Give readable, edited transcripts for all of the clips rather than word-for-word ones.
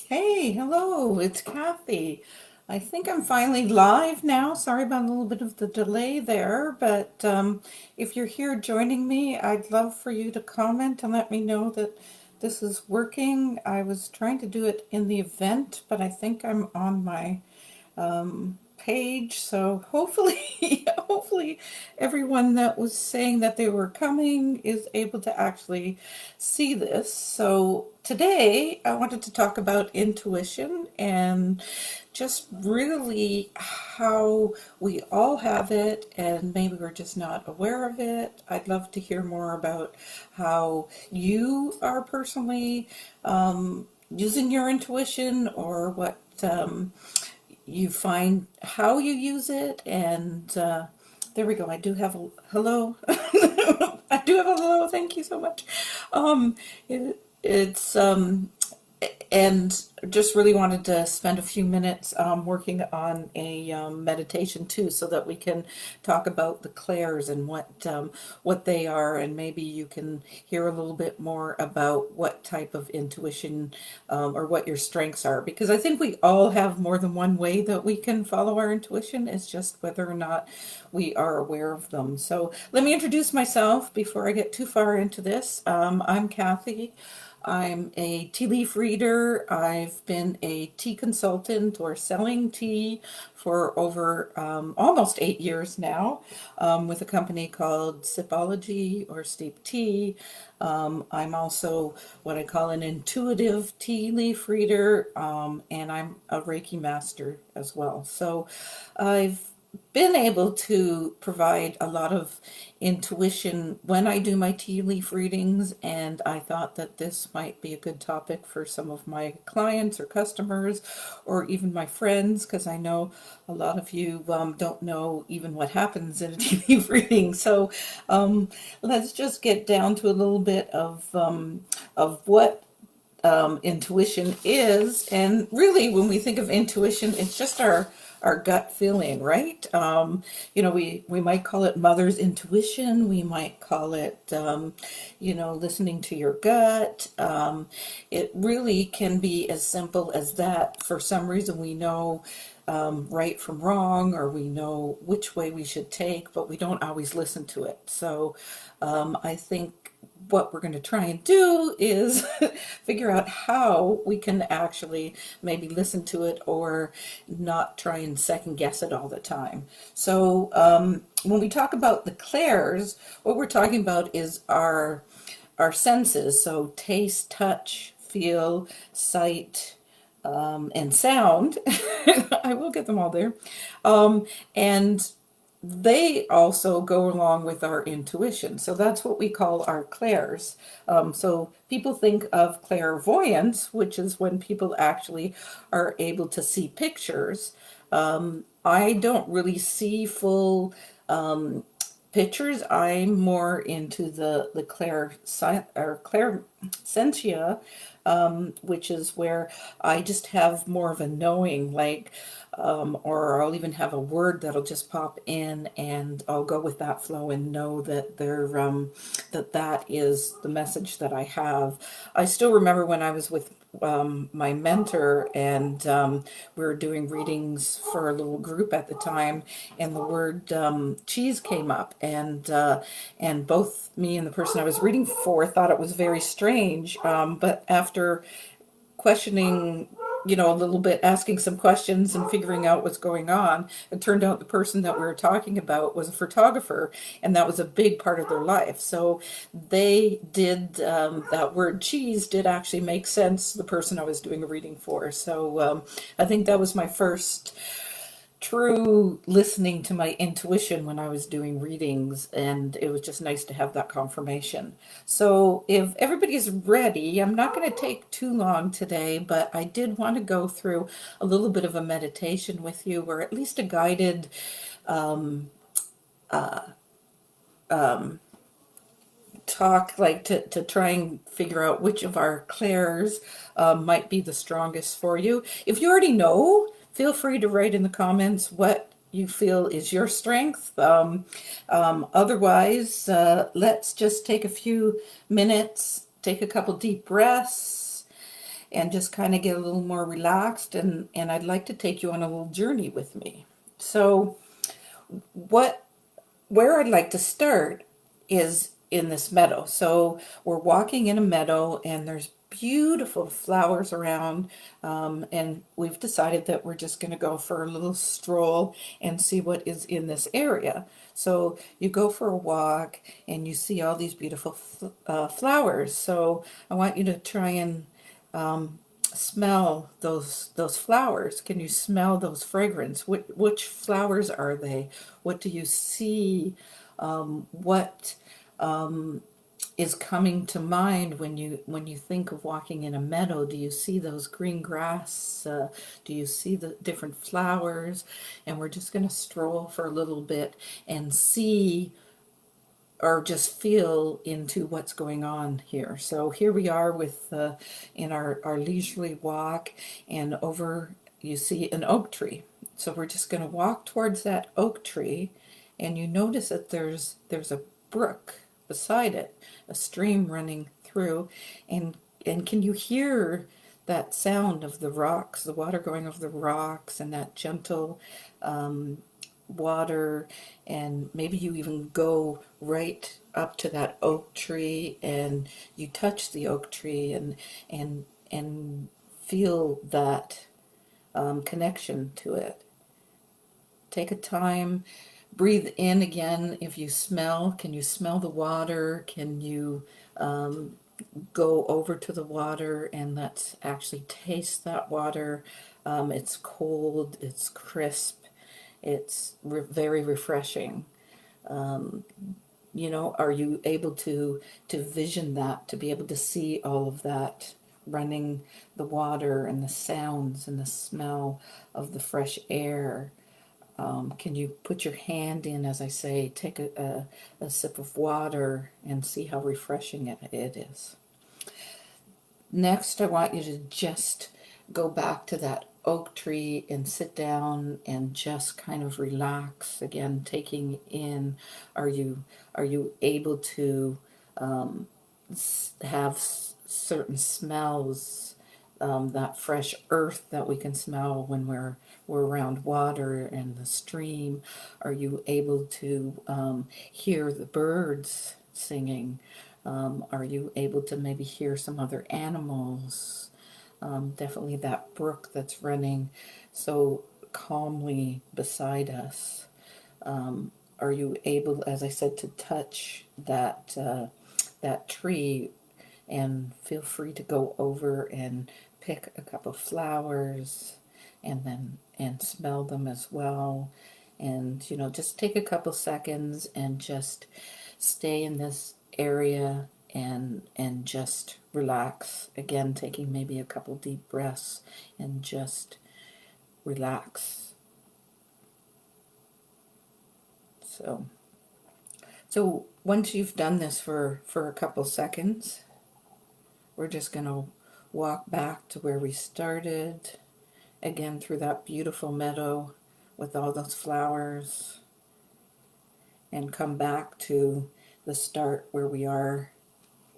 Hey, hello, it's Kathy. I think I'm finally live now. Sorry about a little bit of the delay there, but if you're here joining me, I'd love for you to comment and let me know that this is working. I was trying to do it in the event, but I think I'm on my page. So hopefully, hopefully everyone that was saying that they were coming is able to actually see this. So today I wanted to talk about intuition and just really how we all have it and maybe we're just not aware of it. I'd love to hear more about how you are personally using your intuition or what you find how you use it. And there we go. I do have a hello. I do have a hello. Thank you so much. It's and just really wanted to spend a few minutes working on a meditation too, so that we can talk about the clairs and what they are, and maybe you can hear a little bit more about what type of intuition or what your strengths are, because I think we all have more than one way that we can follow our intuition. It's just whether or not we are aware of them. So let me introduce myself before I get too far into this. I'm Kathy. I'm a tea leaf reader. I've been a tea consultant or selling tea for over almost 8 years now with a company called Sipology or Steep Tea. I'm also what I call an intuitive tea leaf reader, and I'm a Reiki master as well. So I've been able to provide a lot of intuition when I do my tea leaf readings, and I thought that this might be a good topic for some of my clients or customers or even my friends, because I know a lot of you don't know even what happens in a tea leaf reading. So let's just get down to a little bit of what intuition is. And really, when we think of intuition, it's just our gut feeling, right? We might call it mother's intuition. We might call it, listening to your gut. It really can be as simple as that. For some reason, we know right from wrong, or we know which way we should take, but we don't always listen to it. So I think what we're going to try and do is figure out how we can actually maybe listen to it or not try and second guess it all the time. So when we talk about the clairs, what we're talking about is our senses. So taste, touch, feel, sight, and sound. I will get them all there. And they also go along with our intuition. So that's what we call our clairs. So people think of clairvoyance, which is when people actually are able to see pictures. I don't really see full pictures. I'm more into the clairsentia, which is where I just have more of a knowing, like, or I'll even have a word that'll just pop in, and I'll go with that flow and know that that is the message that I have. I still remember when I was with my mentor, and we were doing readings for a little group at the time, and the word cheese came up, and both me and the person I was reading for thought it was very strange, but after questioning, a little bit, asking some questions and figuring out what's going on, it turned out the person that we were talking about was a photographer, and that was a big part of their life. So they did, that word cheese did actually make sense to the person I was doing a reading for. So I think that was my first true listening to my intuition when I was doing readings, and it was just nice to have that confirmation. So, if everybody's ready, I'm not going to take too long today, but I did want to go through a little bit of a meditation with you, or at least a guided talk, like to try and figure out which of our clairs might be the strongest for you. If you already know, feel free to write in the comments what you feel is your strength. Otherwise, let's just take a few minutes, take a couple deep breaths, and just kind of get a little more relaxed, and I'd like to take you on a little journey with me. So what where I'd like to start is in this meadow. So we're walking in a meadow, and there's beautiful flowers around, and we've decided that we're just going to go for a little stroll and see what is in this area. So you go for a walk, and you see all these beautiful flowers. So I want you to try and smell those flowers. Can you smell those fragrance? Which flowers are they? What do you see? What is coming to mind when you think of walking in a meadow? Do you see those green grass? Do you see the different flowers? And we're just going to stroll for a little bit and see, or just feel into what's going on here. So here we are with in our leisurely walk, and over you see an oak tree. So we're just going to walk towards that oak tree, and you notice that there's a brook beside it, a stream running through, and can you hear that sound of the rocks, the water going over the rocks, and that gentle water, and maybe you even go right up to that oak tree and you touch the oak tree and feel that connection to it. Take a time, breathe in again. If you smell, can you smell the water? Can you go over to the water and let's actually taste that water? It's cold, it's crisp, it's very refreshing. Are you able to vision that, to be able to see all of that running, the water and the sounds and the smell of the fresh air? Can you put your hand in, as I say, take a sip of water and see how refreshing it is? Next, I want you to just go back to that oak tree and sit down and just kind of relax again, taking in. Are you able to have certain smells, that fresh earth that we can smell when we're around water and the stream? Are you able to hear the birds singing? Are you able to maybe hear some other animals? Definitely that brook that's running so calmly beside us. Are you able, as I said, to touch that tree, and feel free to go over and pick a couple of flowers and smell them as well, and just take a couple seconds and just stay in this area and just relax again, taking maybe a couple deep breaths and just relax. So once you've done this for a couple seconds, we're just going to walk back to where we started, again through that beautiful meadow with all those flowers, and come back to the start where we are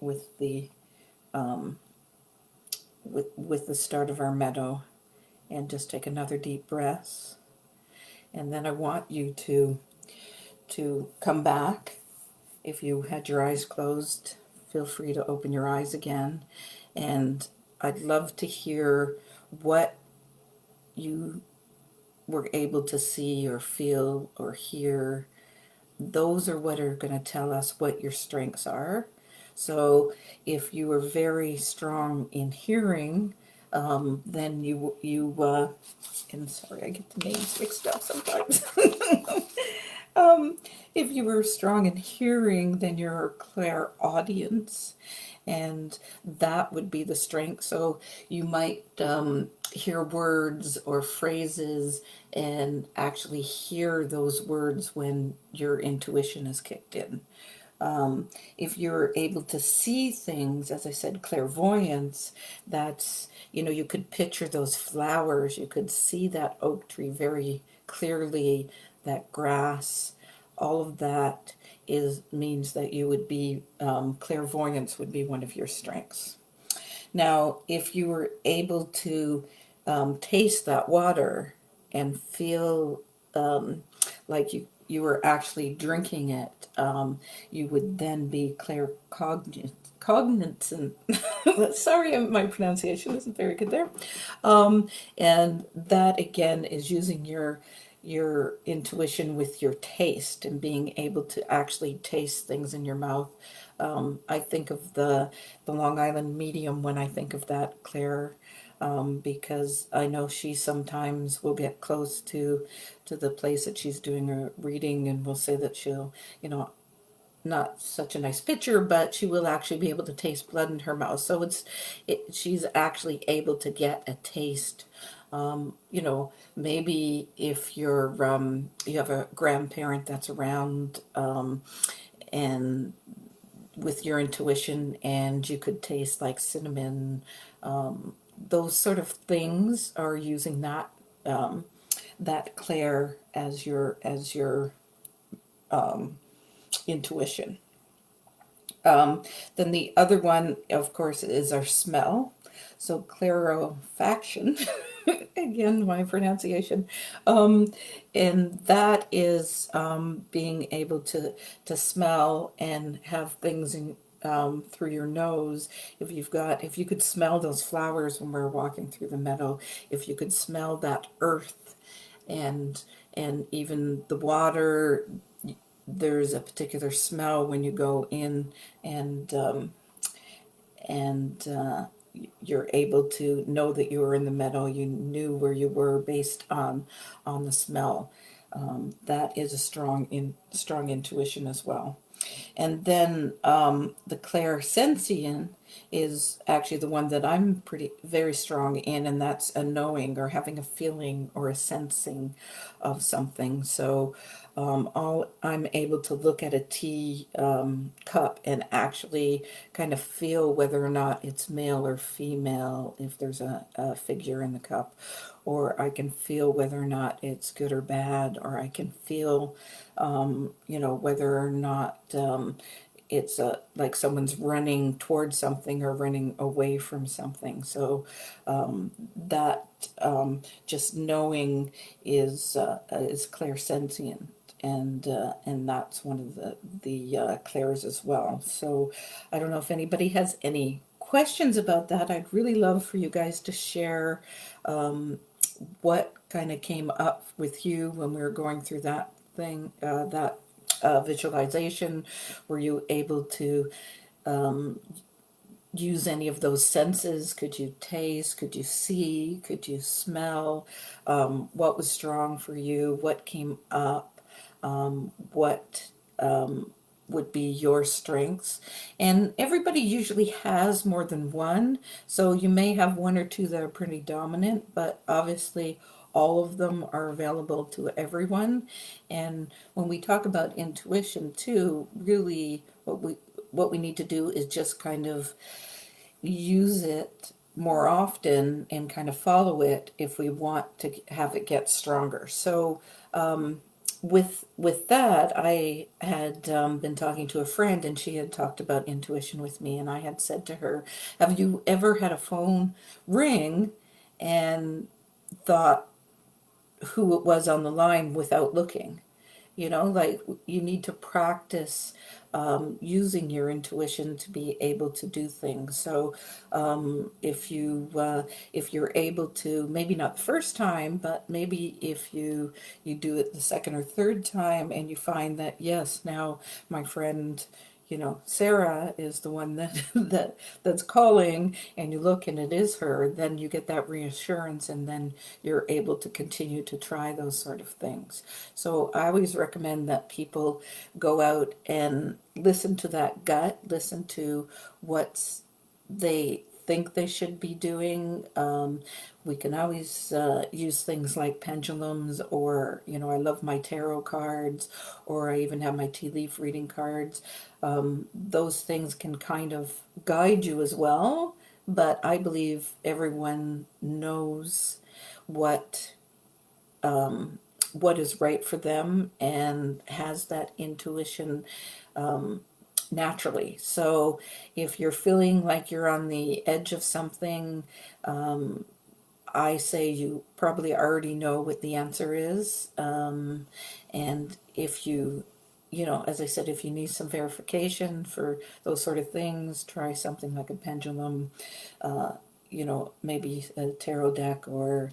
with the with the start of our meadow, and just take another deep breath. And then I want you to come back. If you had your eyes closed, feel free to open your eyes again, and I'd love to hear what you were able to see or feel or hear. Those are what are going to tell us what your strengths are. So if you are very strong in hearing, then and sorry, I get the names mixed up sometimes. If you were strong in hearing, then you're a clairaudience, and that would be the strength. So you might hear words or phrases and actually hear those words when your intuition is kicked in. If you're able to see things, as I said, clairvoyance, that's, you could picture those flowers, you could see that oak tree very clearly, that grass, all of that means that you would be, clairvoyance would be one of your strengths. Now, if you were able to taste that water and feel like you were actually drinking it, you would then be claircognizant. Cognizant. Sorry, my pronunciation isn't very good there. And that again is using your intuition with your taste and being able to actually taste things in your mouth. I think of the Long Island medium when I think of that, Claire, because I know she sometimes will get close to the place that she's doing a reading and will say that she'll, you know, not such a nice picture, but she will actually be able to taste blood in her mouth. So she's actually able to get a taste. Maybe if you have a grandparent that's around, and with your intuition, and you could taste like cinnamon, those sort of things are using that clair as your intuition. Then the other one, of course, is our smell. So clarifaction, again, my pronunciation, and that is being able to smell and have things through your nose. If you could smell those flowers when we're walking through the meadow, if you could smell that earth and and even the water, there's a particular smell when you go in, and and you're able to know that you were in the meadow. You knew where you were based on the smell. That is a strong intuition as well. And then the clairsentient is actually the one that I'm pretty very strong in, and that's a knowing or having a feeling or a sensing of something. So I'm able to look at a tea cup and actually kind of feel whether or not it's male or female if there's a figure in the cup, or I can feel whether or not it's good or bad, or I can feel whether or not it's like someone's running towards something or running away from something. So that just knowing is clairsentient, and that's one of the clairs as well. So I don't know if anybody has any questions about that. I'd really love for you guys to share what kind of came up with you when we were going through that thing, that visualization. Were you able to use any of those senses? Could you taste? Could you see? Could you smell? What was strong for you? What came up? What would be your strengths? And everybody usually has more than one, so you may have one or two that are pretty dominant, but obviously all of them are available to everyone. And when we talk about intuition too, really what we need to do is just kind of use it more often and kind of follow it if we want to have it get stronger. So with that, I had been talking to a friend, and she had talked about intuition with me, and I had said to her, "Have you ever had a phone ring and thought who it was on the line without looking?" Like you need to practice using your intuition to be able to do things. So if you're able to, maybe not the first time, but maybe if you do it the second or third time, and you find that yes, now my friend, Sarah is the one that that's calling, and you look and it is her, then you get that reassurance, and then you're able to continue to try those sort of things. So I always recommend that people go out and listen to that gut, listen to what they think they should be doing. We can always use things like pendulums, or, I love my tarot cards, or I even have my tea leaf reading cards. Those things can kind of guide you as well, but I believe everyone knows what what is right for them and has that intuition naturally. So if you're feeling like you're on the edge of something, I say you probably already know what the answer is. And if you, as I said, if you need some verification for those sort of things, try something like a pendulum, uh, maybe a tarot deck or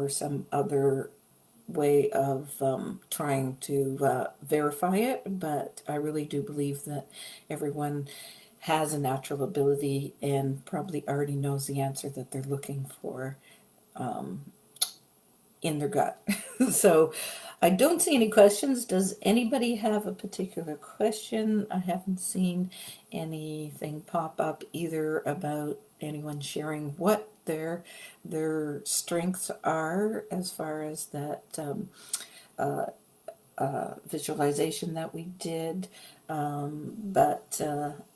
some other way of trying to verify it. But I really do believe that everyone has a natural ability and probably already knows the answer that they're looking for in their gut. So I don't see any questions. Does anybody have a particular question? I haven't seen anything pop up either about anyone sharing what their strengths are as far as that visualization that we did. But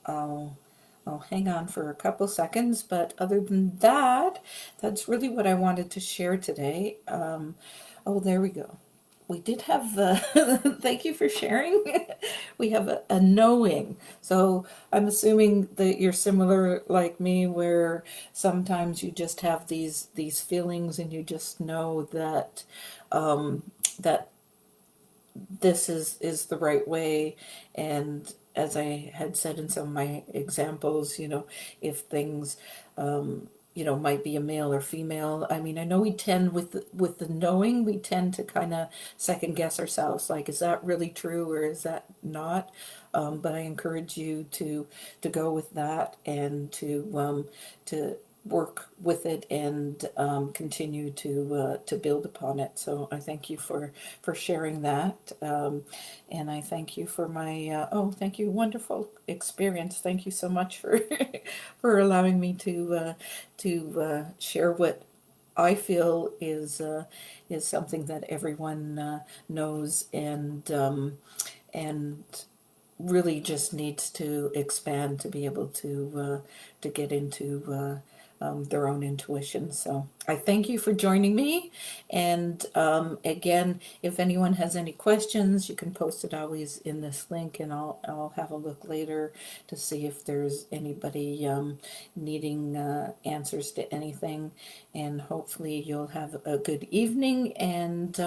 I'll hang on for a couple seconds. But other than that, that's really what I wanted to share today. Oh, there we go. We did have, thank you for sharing. We have a knowing. So I'm assuming that you're similar like me, where sometimes you just have these feelings and you just know that that this is the right way. And as I had said in some of my examples, if things might be a male or female. I mean, I know we tend with the knowing, we tend to kind of second guess ourselves, like, is that really true or is that not? But I encourage you to go with that and to work with it and continue to build upon it. So I thank you for sharing that, and I thank you for my thank you, wonderful experience. Thank you so much for for allowing me to share what I feel is something that everyone knows and really just needs to expand to be able to get into their own intuition. So I thank you for joining me. And again, if anyone has any questions, you can post it always in this link, and I'll have a look later to see if there's anybody needing answers to anything. And hopefully you'll have a good evening, and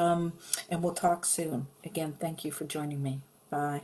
we'll talk soon. Again, thank you for joining me. Bye.